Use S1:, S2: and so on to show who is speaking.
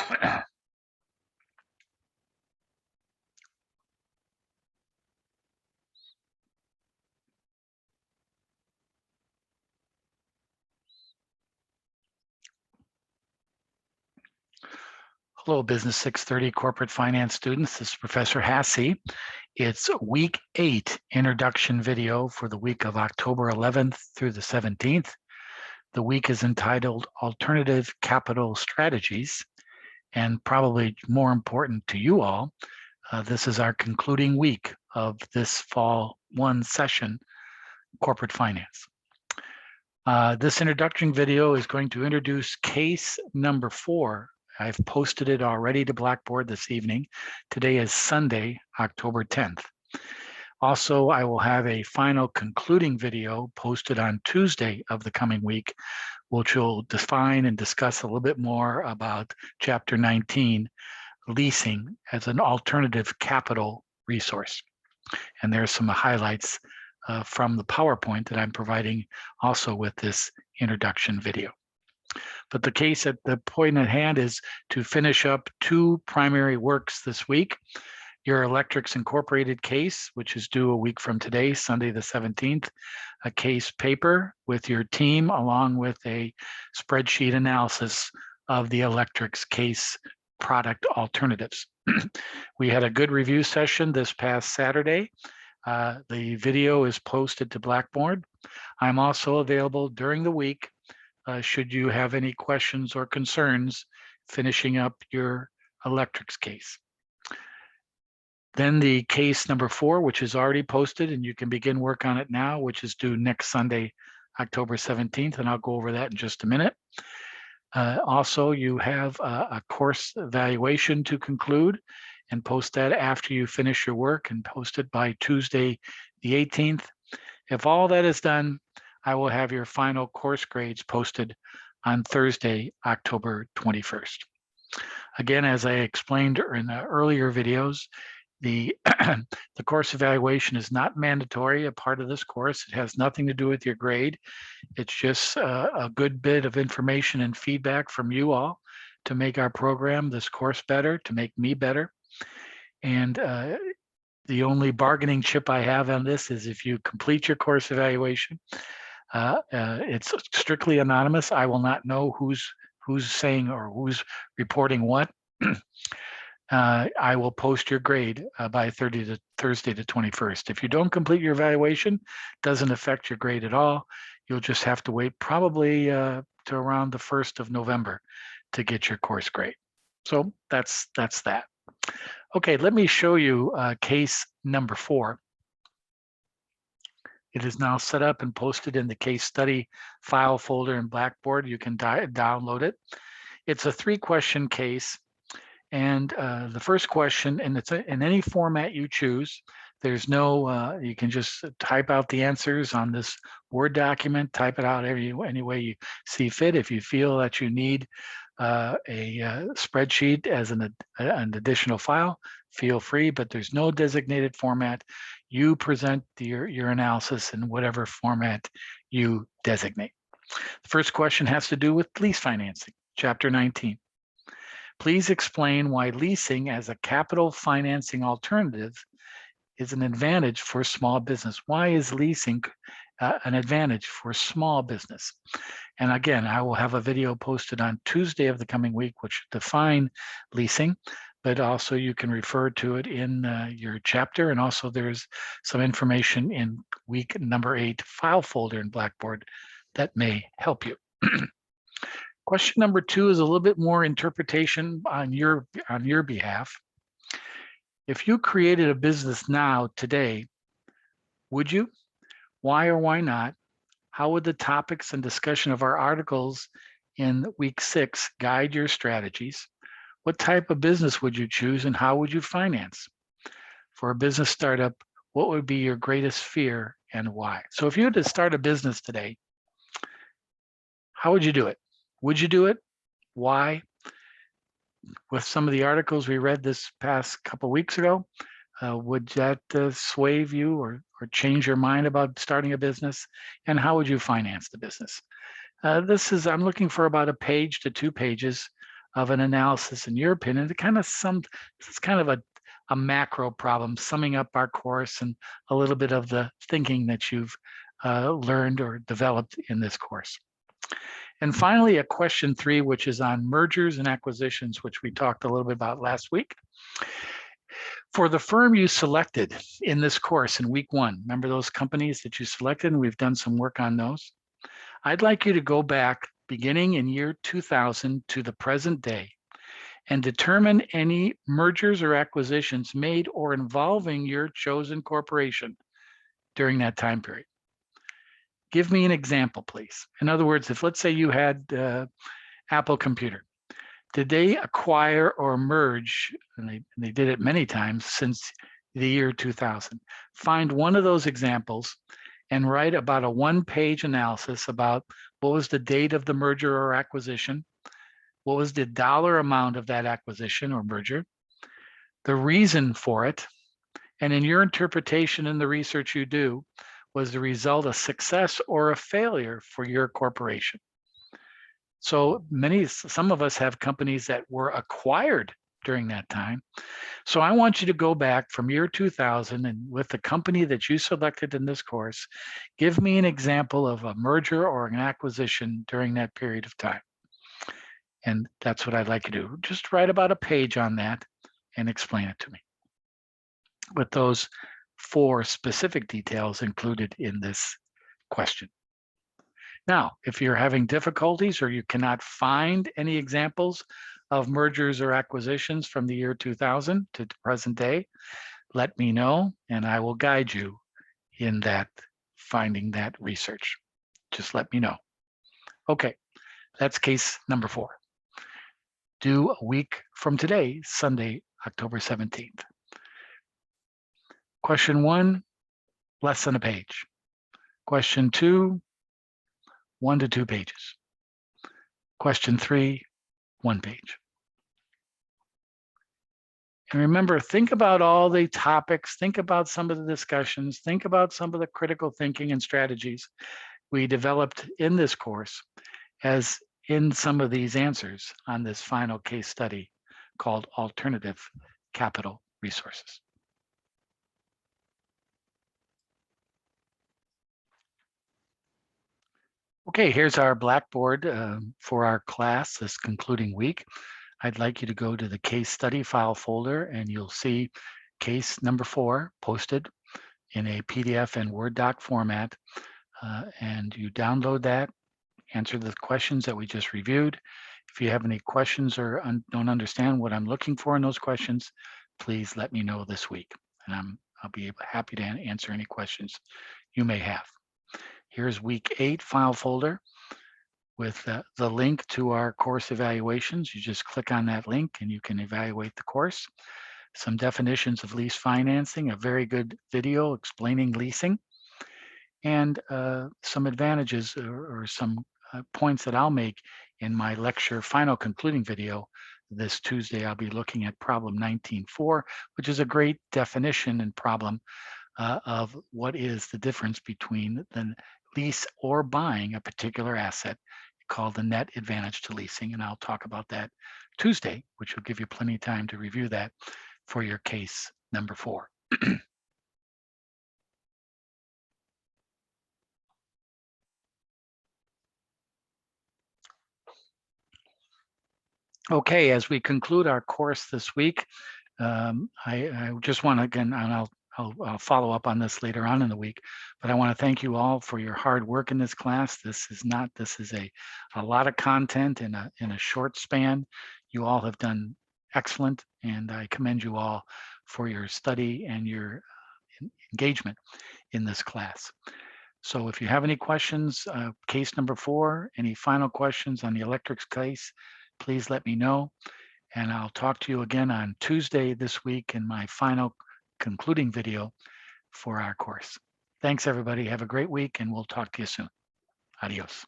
S1: Hello, Business 630 Corporate Finance students. This is Professor Hasse. It's week 8 introduction video for the week of October 11th through the 17th. The week is entitled Alternative Capital Strategies, and probably more important to you all, this is our concluding week of this Fall 1 session, Corporate Finance. This introduction video is going to introduce case number 4. I've posted it already to Blackboard this evening. Today is Sunday, October 10th. Also, I will have a final concluding video posted on Tuesday of the coming week, which will define and discuss a little bit more about Chapter 19, leasing as an alternative capital resource. And there are some highlights from the PowerPoint that I'm providing also with this introduction video. But the case at the point at hand is to finish up 2 primary works this week. Your Electrics Incorporated case, which is due a week from today, Sunday the 17th, a case paper with your team along with a spreadsheet analysis of the Electrics case product alternatives. We had a good review session this past Saturday. The video is posted to Blackboard. I'm also available during the week should you have any questions or concerns finishing up your Electrics case. Then the case number 4, which is already posted, and you can begin work on it now, which is due next Sunday, October 17th, and I'll go over that in just a minute. Also, you have a course evaluation to conclude and post that after you finish your work and post it by Tuesday, the 18th. If all that is done, I will have your final course grades posted on Thursday, October 21st. Again, as I explained in the earlier videos, the course evaluation is not mandatory, a part of this course. It has nothing to do with your grade. It's just a good bit of information and feedback from you all to make our program, this course, better, to make me better. And the only bargaining chip I have on this is if you complete your course evaluation, it's strictly anonymous. I will not know who's saying or who's reporting what. I will post your grade by Thursday the 21st. If you don't complete your evaluation, doesn't affect your grade at all. You'll just have to wait probably to around the 1st of November to get your course grade. So that's that. Okay, let me show you case number 4. It is now set up and posted in the case study file folder in Blackboard. You can download it. It's a 3-question case. And the first question, and it's in any format you choose. There's no, you can just type out the answers on this Word document, type it out any way you see fit. If you feel that you need a spreadsheet as an additional file, feel free, but there's no designated format. You present your analysis in whatever format you designate. The first question has to do with lease financing, Chapter 19. Please explain why leasing as a capital financing alternative is an advantage for small business. Why is leasing an advantage for small business? And again, I will have a video posted on Tuesday of the coming week, which define leasing, but also you can refer to it in your chapter. And also there's some information in week number 8 file folder in Blackboard that may help you. Question number 2 is a little bit more interpretation on your behalf. If you created a business now, today, would you? Why or why not? How would the topics and discussion of our articles in week 6 guide your strategies? What type of business would you choose and how would you finance? For a business startup, what would be your greatest fear and why? So if you had to start a business today, how would you do it? Would you do it? Why? With some of the articles we read this past couple weeks ago, would that sway you or change your mind about starting a business? And how would you finance the business? I'm looking for about a page to 2 pages of an analysis, in your opinion, to kind of this is kind of a macro problem, summing up our course and a little bit of the thinking that you've learned or developed in this course. And finally, a question 3, which is on mergers and acquisitions, which we talked a little bit about last week. For the firm you selected in this course in week 1, remember those companies that you selected, and we've done some work on those? I'd like you to go back beginning in year 2000 to the present day and determine any mergers or acquisitions made or involving your chosen corporation during that time period. Give me an example, please. In other words, if let's say you had Apple Computer, did they acquire or merge, and they did it many times since the year 2000. Find one of those examples and write about a 1-page analysis about what was the date of the merger or acquisition, what was the dollar amount of that acquisition or merger, the reason for it, and in your interpretation and the research you do, was the result a success or a failure for your corporation? So some of us have companies that were acquired during that time. So I want you to go back from year 2000 and with the company that you selected in this course, give me an example of a merger or an acquisition during that period of time. And that's what I'd like you to do. Just write about a page on that and explain it to me, with those 4 specific details included in this question. Now, if you're having difficulties or you cannot find any examples of mergers or acquisitions from the year 2000 to the present day, let me know and I will guide you in that, finding that research. Just let me know. Okay, that's case number 4. Due a week from today, Sunday, October 17th. Question 1, less than a page. Question 2, 1 to 2 pages. Question 3, 1 page. And remember, think about all the topics, think about some of the discussions, think about some of the critical thinking and strategies we developed in this course as in some of these answers on this final case study called Alternative Capital Resources. Okay, here's our Blackboard for our class this concluding week. I'd like you to go to the case study file folder and you'll see case number 4 posted in a PDF and Word doc format. And you download that, answer the questions that we just reviewed. If you have any questions or don't understand what I'm looking for in those questions, please let me know this week. And I'll be happy to answer any questions you may have. Here's week 8 file folder with the link to our course evaluations. You just click on that link and you can evaluate the course. Some definitions of lease financing, a very good video explaining leasing, and some advantages or some points that I'll make in my lecture final concluding video. This Tuesday, I'll be looking at problem 19.4, which is a great definition and problem of what is the difference between the lease or buying a particular asset called the net advantage to leasing. And I'll talk about that Tuesday, which will give you plenty of time to review that for your case number 4. Okay, as we conclude our course this week, I just want to, again, and I'll follow up on this later on in the week, but I want to thank you all for your hard work in this class. This is a lot of content in a short span. You all have done excellent, and I commend you all for your study and your engagement in this class. So if you have any questions, case number 4, any final questions on the electrics case, please let me know. And I'll talk to you again on Tuesday this week in my final concluding video for our course. Thanks, everybody. Have a great week, and we'll talk to you soon. Adios.